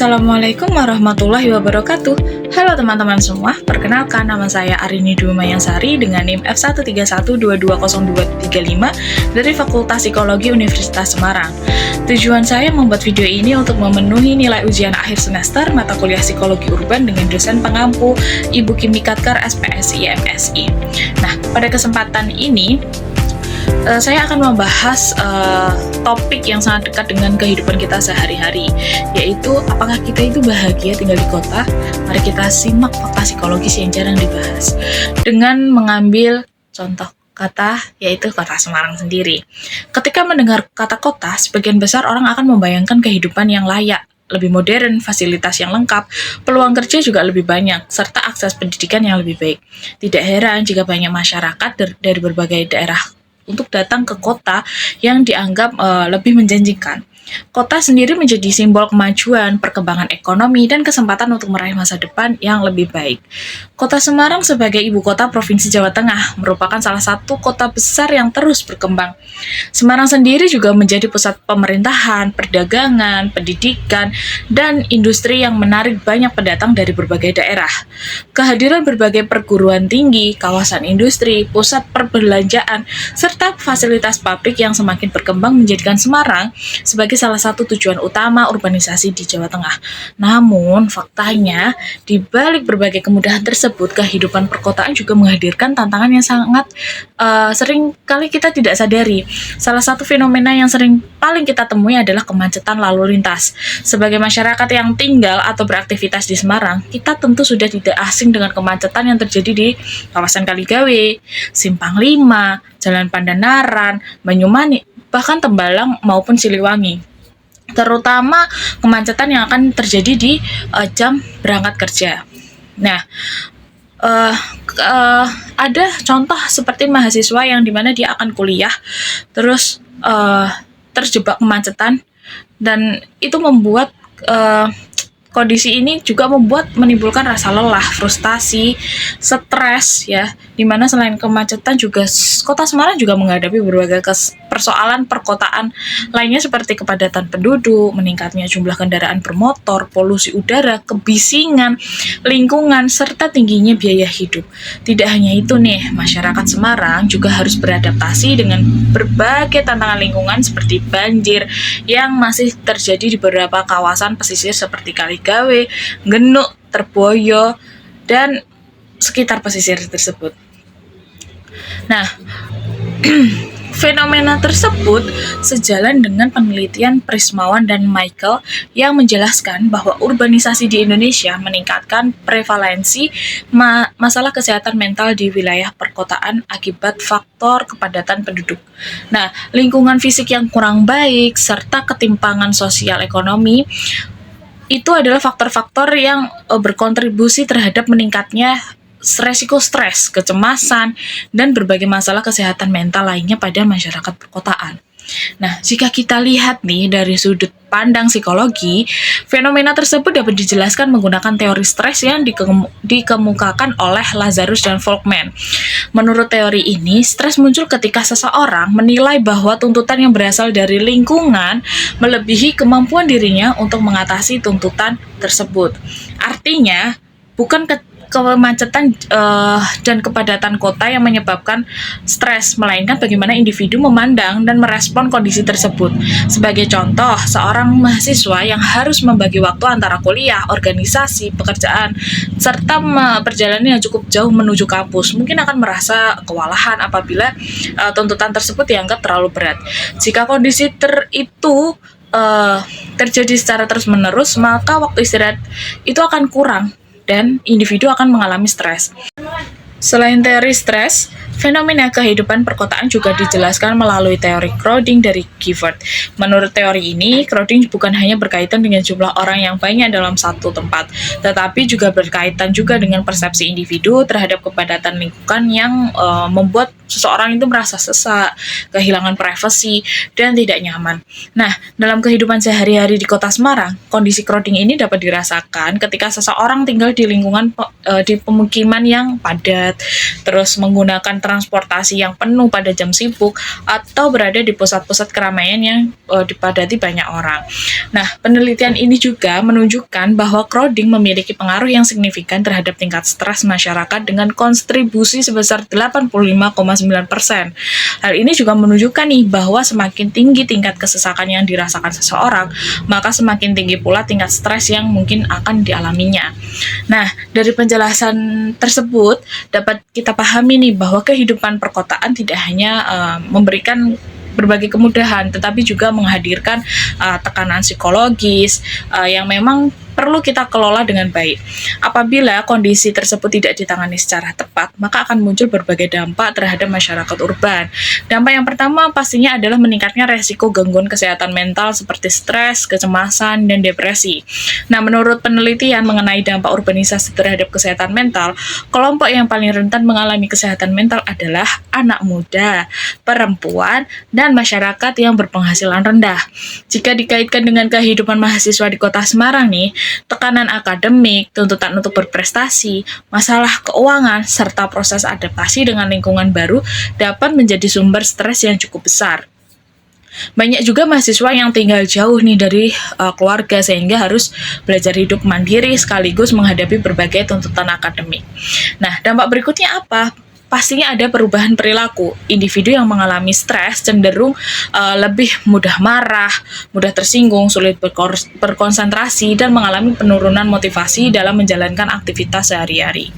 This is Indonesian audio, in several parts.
Assalamualaikum warahmatullahi wabarakatuh. Halo teman-teman semua, perkenalkan nama saya Arini Dwi Mayansari dengan NIM F131220235 dari Fakultas Psikologi Universitas Semarang. Tujuan saya membuat video ini untuk memenuhi nilai ujian akhir semester mata kuliah Psikologi Urban dengan dosen pengampu Ibu Kimi Katkar SPSI MSI. Nah, pada kesempatan ini saya akan membahas topik yang sangat dekat dengan kehidupan kita sehari-hari, yaitu apakah kita itu bahagia tinggal di kota? Mari kita simak fakta psikologis yang jarang dibahas dengan mengambil contoh kata, yaitu kota Semarang sendiri. Ketika mendengar kata kota, sebagian besar orang akan membayangkan kehidupan yang layak, lebih modern, fasilitas yang lengkap, peluang kerja juga lebih banyak, serta akses pendidikan yang lebih baik. Tidak heran jika banyak masyarakat dari berbagai daerah untuk datang ke kota yang dianggap lebih menjanjikan. Kota sendiri menjadi simbol kemajuan, perkembangan ekonomi, dan kesempatan untuk meraih masa depan yang lebih baik. Kota Semarang sebagai ibu kota Provinsi Jawa Tengah merupakan salah satu kota besar yang terus berkembang. Semarang sendiri juga menjadi pusat pemerintahan, perdagangan, pendidikan, dan industri yang menarik banyak pendatang dari berbagai daerah. Kehadiran berbagai perguruan tinggi, kawasan industri, pusat perbelanjaan, serta fasilitas pabrik yang semakin berkembang menjadikan Semarang sebagai salah satu tujuan utama urbanisasi di Jawa Tengah. Namun, faktanya, di balik berbagai kemudahan tersebut, kehidupan perkotaan juga menghadirkan tantangan yang sangat sering kali kita tidak sadari. Salah satu fenomena yang paling kita temui adalah kemacetan lalu lintas. Sebagai masyarakat yang tinggal atau beraktivitas di Semarang, kita tentu sudah tidak asing dengan kemacetan yang terjadi di kawasan Kaligawe, Simpang 5, Jalan Pandanaran, Banyumanik, bahkan Tembalang maupun Siliwangi. Terutama kemacetan yang akan terjadi di jam berangkat kerja. Nah, ada contoh seperti mahasiswa yang dimana dia akan kuliah, terus terjebak kemacetan, dan itu membuat kondisi ini juga menimbulkan rasa lelah, frustasi, stres ya. Dimana selain kemacetan juga kota Semarang juga menghadapi berbagai persoalan perkotaan lainnya seperti kepadatan penduduk, meningkatnya jumlah kendaraan bermotor, polusi udara, kebisingan, lingkungan, serta tingginya biaya hidup. Tidak hanya itu nih, masyarakat Semarang juga harus beradaptasi dengan berbagai tantangan lingkungan seperti banjir yang masih terjadi di beberapa kawasan pesisir seperti Kaligawe, Genuk, Terboyo, dan sekitar pesisir tersebut. Nah, fenomena tersebut sejalan dengan penelitian Prismawan dan Michael yang menjelaskan bahwa urbanisasi di Indonesia meningkatkan prevalensi masalah kesehatan mental di wilayah perkotaan akibat faktor kepadatan penduduk. Nah, lingkungan fisik yang kurang baik serta ketimpangan sosial ekonomi itu adalah faktor-faktor yang berkontribusi terhadap meningkatnya resiko stres, kecemasan, dan berbagai masalah kesehatan mental lainnya pada masyarakat perkotaan. Nah, jika kita lihat nih dari sudut pandang psikologi, fenomena tersebut dapat dijelaskan menggunakan teori stres yang dikemukakan oleh Lazarus dan Folkman. Menurut teori ini, stres muncul ketika seseorang menilai bahwa tuntutan yang berasal dari lingkungan melebihi kemampuan dirinya untuk mengatasi tuntutan tersebut. Artinya, bukan kemacetan dan kepadatan kota yang menyebabkan stres, melainkan bagaimana individu memandang dan merespon kondisi tersebut. Sebagai contoh, seorang mahasiswa yang harus membagi waktu antara kuliah, organisasi, pekerjaan, serta perjalanan yang cukup jauh menuju kampus, mungkin akan merasa kewalahan apabila tuntutan tersebut dianggap terlalu berat. Jika kondisi itu terjadi secara terus-menerus, maka waktu istirahat itu akan kurang dan individu akan mengalami stres. Selain teori stres, fenomena kehidupan perkotaan juga dijelaskan melalui teori crowding dari Gifford. Menurut teori ini, crowding bukan hanya berkaitan dengan jumlah orang yang banyak dalam satu tempat, tetapi juga berkaitan juga dengan persepsi individu terhadap kepadatan lingkungan yang membuat seseorang itu merasa sesak, kehilangan privasi, dan tidak nyaman. Nah, dalam kehidupan sehari-hari di Kota Semarang, kondisi crowding ini dapat dirasakan ketika seseorang tinggal di lingkungan di pemukiman yang padat, terus menggunakan transportasi yang penuh pada jam sibuk, atau berada di pusat-pusat keramaian yang dipadati banyak orang. Nah, penelitian ini juga menunjukkan bahwa crowding memiliki pengaruh yang signifikan terhadap tingkat stres masyarakat dengan kontribusi sebesar 85,9%. Hal ini juga menunjukkan nih bahwa semakin tinggi tingkat kesesakan yang dirasakan seseorang, maka semakin tinggi pula tingkat stres yang mungkin akan dialaminya. Nah, dari penjelasan tersebut dapat kita pahami nih bahwa kehidupan perkotaan tidak hanya memberikan berbagai kemudahan, tetapi juga menghadirkan tekanan psikologis yang memang perlu kita kelola dengan baik. Apabila kondisi tersebut tidak ditangani secara tepat, maka akan muncul berbagai dampak terhadap masyarakat urban. Dampak yang pertama pastinya adalah meningkatnya resiko gangguan kesehatan mental seperti stres, kecemasan, dan depresi. Nah, menurut penelitian mengenai dampak urbanisasi terhadap kesehatan mental, kelompok yang paling rentan mengalami kesehatan mental adalah anak muda, perempuan, dan masyarakat yang berpenghasilan rendah. Jika dikaitkan dengan kehidupan mahasiswa di Kota Semarang nih, tekanan akademik, tuntutan untuk berprestasi, masalah keuangan, serta proses adaptasi dengan lingkungan baru dapat menjadi sumber stres yang cukup besar. Banyak juga mahasiswa yang tinggal jauh nih dari keluarga sehingga harus belajar hidup mandiri sekaligus menghadapi berbagai tuntutan akademik. Nah, dampak berikutnya apa? Pastinya ada perubahan perilaku. Individu yang mengalami stres cenderung lebih mudah marah, mudah tersinggung, sulit berkonsentrasi, dan mengalami penurunan motivasi dalam menjalankan aktivitas sehari-hari.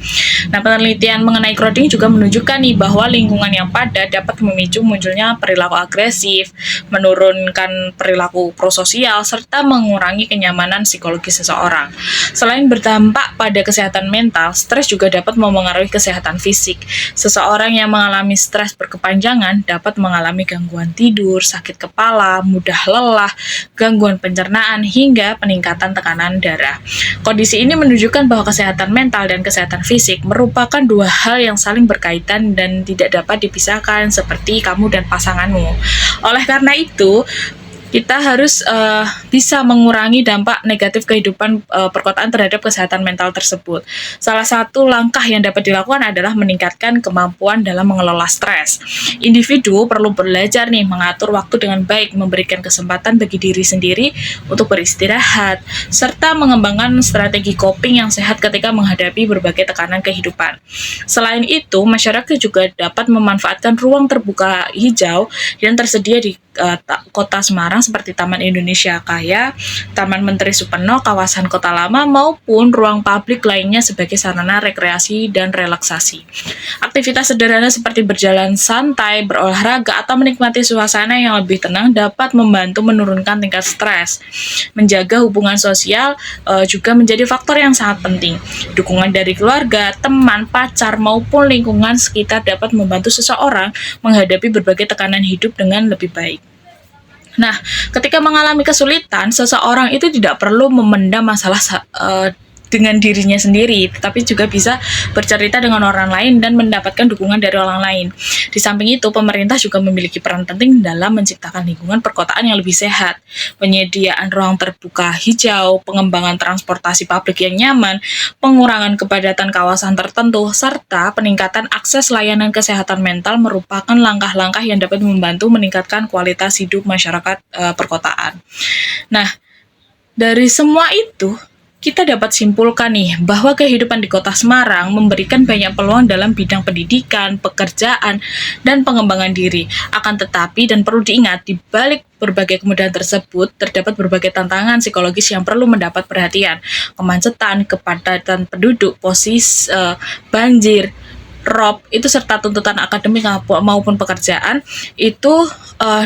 Nah, penelitian mengenai crowding juga menunjukkan nih bahwa lingkungan yang padat dapat memicu munculnya perilaku agresif, menurunkan perilaku prososial, serta mengurangi kenyamanan psikologis seseorang. Selain berdampak pada kesehatan mental, stres juga dapat memengaruhi kesehatan fisik. Seseorang yang mengalami stres berkepanjangan dapat mengalami gangguan tidur, sakit kepala, mudah lelah, gangguan pencernaan, hingga peningkatan tekanan darah. Kondisi ini menunjukkan bahwa kesehatan mental dan kesehatan fisik merupakan dua hal yang saling berkaitan dan tidak dapat dipisahkan seperti kamu dan pasanganmu. Oleh karena itu, kita harus bisa mengurangi dampak negatif kehidupan perkotaan terhadap kesehatan mental tersebut. Salah satu langkah yang dapat dilakukan adalah meningkatkan kemampuan dalam mengelola stres. Individu perlu belajar nih mengatur waktu dengan baik, memberikan kesempatan bagi diri sendiri untuk beristirahat, serta mengembangkan strategi coping yang sehat ketika menghadapi berbagai tekanan kehidupan. Selain itu, masyarakat juga dapat memanfaatkan ruang terbuka hijau yang tersedia di Kota Semarang seperti Taman Indonesia Kaya, Taman Menteri Supeno, kawasan Kota Lama, maupun ruang publik lainnya sebagai sarana rekreasi dan relaksasi. Aktivitas sederhana seperti berjalan santai, berolahraga, atau menikmati suasana yang lebih tenang dapat membantu menurunkan tingkat stres. Menjaga hubungan sosial juga menjadi faktor yang sangat penting. Dukungan dari keluarga, teman, pacar, maupun lingkungan sekitar dapat membantu seseorang menghadapi berbagai tekanan hidup dengan lebih baik. Nah, ketika mengalami kesulitan, seseorang itu tidak perlu memendam masalah dengan dirinya sendiri, tetapi juga bisa bercerita dengan orang lain dan mendapatkan dukungan dari orang lain. Di samping itu, pemerintah juga memiliki peran penting dalam menciptakan lingkungan perkotaan yang lebih sehat. Penyediaan ruang terbuka hijau, pengembangan transportasi publik yang nyaman, pengurangan kepadatan kawasan tertentu, serta peningkatan akses layanan kesehatan mental merupakan langkah-langkah yang dapat membantu meningkatkan kualitas hidup masyarakat perkotaan. Nah, dari semua itu, kita dapat simpulkan nih bahwa kehidupan di Kota Semarang memberikan banyak peluang dalam bidang pendidikan, pekerjaan, dan pengembangan diri. Akan tetapi, dan perlu diingat, di balik berbagai kemudahan tersebut, terdapat berbagai tantangan psikologis yang perlu mendapat perhatian. Kemacetan, kepadatan penduduk, banjir, rob, itu serta tuntutan akademik maupun pekerjaan, itu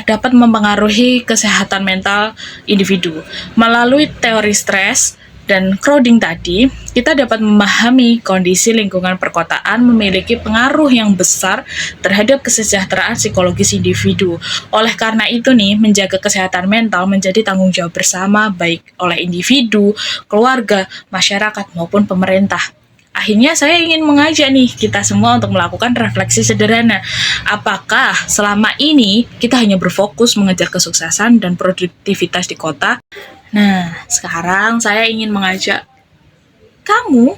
dapat mempengaruhi kesehatan mental individu. Melalui teori stres dan crowding tadi, kita dapat memahami kondisi lingkungan perkotaan memiliki pengaruh yang besar terhadap kesejahteraan psikologis individu. Oleh karena itu nih, menjaga kesehatan mental menjadi tanggung jawab bersama baik oleh individu, keluarga, masyarakat, maupun pemerintah. Akhirnya saya ingin mengajak nih kita semua untuk melakukan refleksi sederhana. Apakah selama ini kita hanya berfokus mengejar kesuksesan dan produktivitas di kota? Nah, sekarang saya ingin mengajak kamu,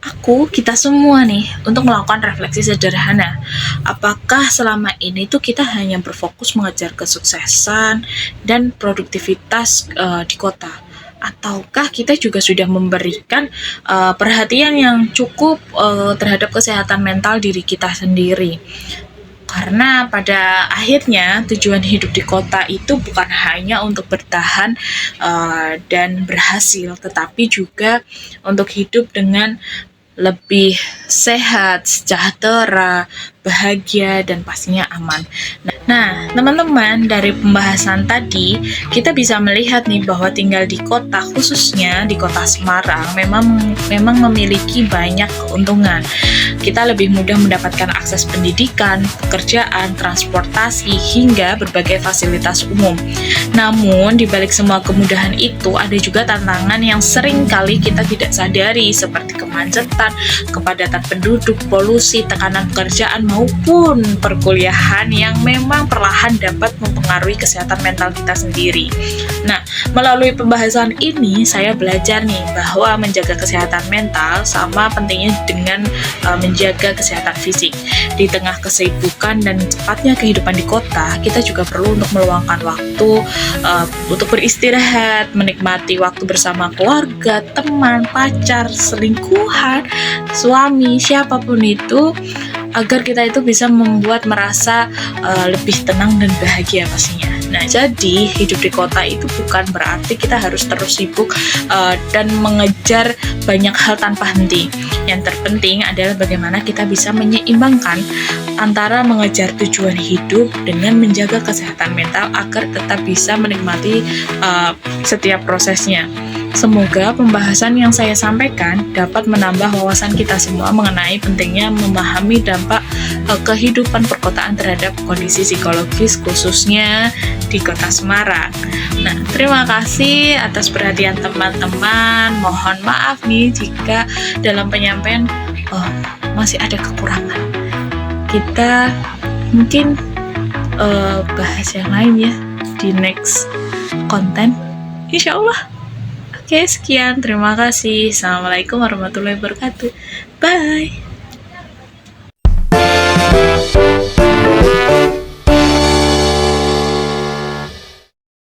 aku, kita semua nih untuk melakukan refleksi sederhana. Apakah selama ini tuh kita hanya berfokus mengejar kesuksesan dan produktivitas di kota? Ataukah kita juga sudah memberikan perhatian yang cukup terhadap kesehatan mental diri kita sendiri? Karena pada akhirnya tujuan hidup di kota itu bukan hanya untuk bertahan dan berhasil, tetapi juga untuk hidup dengan lebih sehat, sejahtera, bahagia, dan pastinya aman. Nah, teman-teman, dari pembahasan tadi, kita bisa melihat nih bahwa tinggal di kota, khususnya di kota Semarang, memang memiliki banyak keuntungan. Kita lebih mudah mendapatkan akses pendidikan, pekerjaan, transportasi, hingga berbagai fasilitas umum. Namun, di balik semua kemudahan itu, ada juga tantangan yang sering kali kita tidak sadari, seperti kemacetan, kepadatan penduduk, polusi, tekanan pekerjaan, maupun perkuliahan yang memang perlahan dapat mempengaruhi kesehatan mental kita sendiri. Nah, melalui pembahasan ini, saya belajar nih bahwa menjaga kesehatan mental sama pentingnya dengan menjaga kesehatan fisik. Di tengah kesibukan dan cepatnya kehidupan di kota, kita juga perlu untuk meluangkan waktu untuk beristirahat, menikmati waktu bersama keluarga, teman, pacar, selingkuhan, suami, siapapun itu, agar kita itu bisa membuat merasa lebih tenang dan bahagia pastinya. Nah, jadi hidup di kota itu bukan berarti kita harus terus sibuk dan mengejar banyak hal tanpa henti. Yang terpenting adalah bagaimana kita bisa menyeimbangkan antara mengejar tujuan hidup dengan menjaga kesehatan mental agar tetap bisa menikmati setiap prosesnya. Semoga pembahasan yang saya sampaikan dapat menambah wawasan kita semua mengenai pentingnya memahami dampak kehidupan perkotaan terhadap kondisi psikologis khususnya di kota Semarang. Nah, terima kasih atas perhatian teman-teman. Mohon maaf nih jika dalam penyampaian masih ada kekurangan. Kita mungkin bahas yang lain ya di next konten, insya Allah. Oke, sekian. Terima kasih. Assalamualaikum warahmatullahi wabarakatuh. Bye.